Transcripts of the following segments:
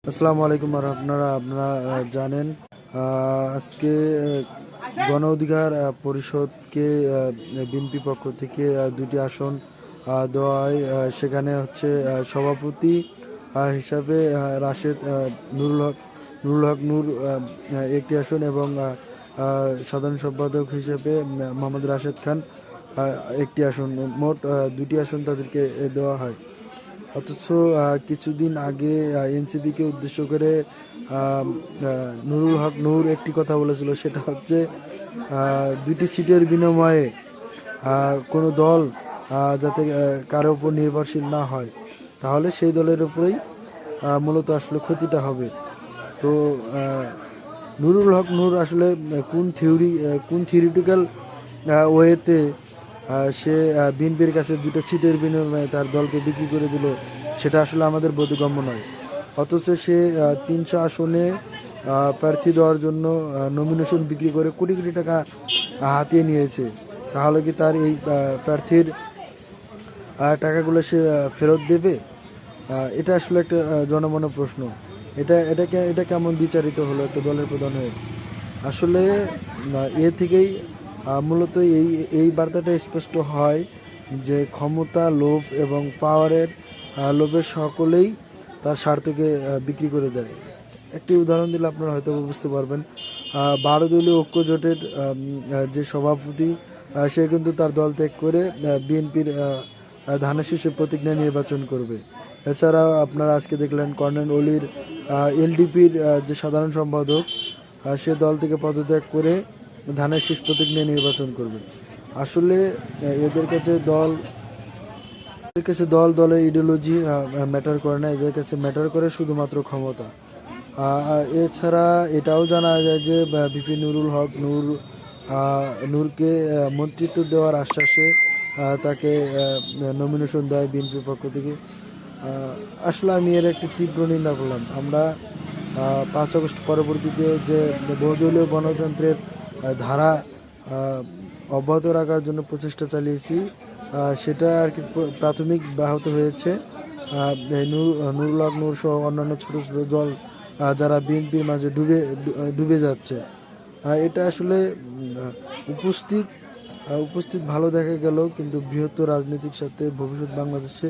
আসসালামু আলাইকুম। আর আপনারা আপনারা জানেন আজকে গণ অধিকার পরিষদকে বিএনপি পক্ষ থেকে দুটি আসন দেওয়া হয়। সেখানে হচ্ছে সভাপতি হিসাবে রাশেদ নুরুল হক নূর একটি আসন এবং সাধারণ সম্পাদক হিসেবে মোহাম্মদ রাশেদ খান একটি আসন, মোট দুটি আসন তাদেরকে দেওয়া হয়। অথচ কিছুদিন আগে এনসিপিকে উদ্দেশ্য করে নুরুল হক নূর একটি কথা বলেছিল, সেটা হচ্ছে দুটি সিটের বিনিময়ে কোনো দল যাতে কারো উপর নির্ভরশীল না হয়, তাহলে সেই দলের উপরেই মূলত আসলে ক্ষতিটা হবে। তো নুরুল হক নূর আসলে কোন থিওরিটিক্যাল ওয়েতে সে বিএনপির কাছে দুটো সিটের বিনিময়ে তার দলকে বিক্রি করে দিল, সেটা আসলে আমাদের বোধগম্য নয়। অথচ সে 300 আসনে প্রার্থী দেওয়ার জন্য নমিনেশন বিক্রি করে কোটি কোটি টাকা হাতিয়ে নিয়েছে। তাহলে কি তার এই প্রার্থীর টাকাগুলো সে ফেরত দেবে? এটা আসলে একটা জনমনে প্রশ্ন। এটা কেমন বিচারিত হলো একটা দলের প্রধান হয়ে? আসলে এ থেকেই মূলত এই বার্তাটা স্পষ্ট হয় যে ক্ষমতা, লোভ এবং পাওয়ারের লোভে সকলেই তার স্বার্থকে বিক্রি করে দেয়। একটি উদাহরণ দিলে আপনারা হয়তো বুঝতে পারবেন। 12 দলীয় ঐক্য জোটের যে সভাপতি, সে কিন্তু তার দল ত্যাগ করে বিএনপির ধানের শীষে প্রতীক নিয়ে নির্বাচন করবে। এছাড়াও আপনারা আজকে দেখলেন কর্নেল অলির এলডিপির যে সাধারণ সম্পাদক, সে দল থেকে পদত্যাগ করে ধানের শীষ প্রতীক নিয়ে নির্বাচন করবে। আসলে এদের কাছে দলের ইডিওলজি ম্যাটার করে না, এদের কাছে ম্যাটার করে শুধুমাত্র ক্ষমতা। এছাড়া এটাও জানা যায় যে ভিপি নুরুল হক নূরকে মন্ত্রিত্ব দেওয়ার আশ্বাসে তাকে নমিনেশন দেয় বিএনপির পক্ষ থেকে। আসলে আমি এর একটি তীব্র নিন্দা করলাম। আমরা 5 আগস্ট পরবর্তীতে যে বহুদলীয় গণতন্ত্রের ধারা অব্যাহত রাখার জন্য প্রচেষ্টা চালিয়েছি, সেটা আর কি প্রাথমিক ব্যাহত হয়েছে। নুরুল হক নূর সহ অন্যান্য ছোটো ছোটো দল যারা বিএনপির মাঝে ডুবে যাচ্ছে, এটা আসলে উপস্থিত ভালো দেখা গেল, কিন্তু বৃহত্তর রাজনৈতিক সাথে ভবিষ্যৎ বাংলাদেশে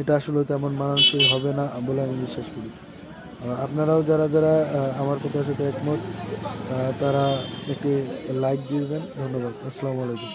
এটা আসলে তেমন মানানসই হবে না বলে আমি বিশ্বাস করি। আপনারাও যারা যারা আমার কথার সাথে একমত, তারা একটি লাইক দিবেন। ধন্যবাদ। আসসালামু আলাইকুম।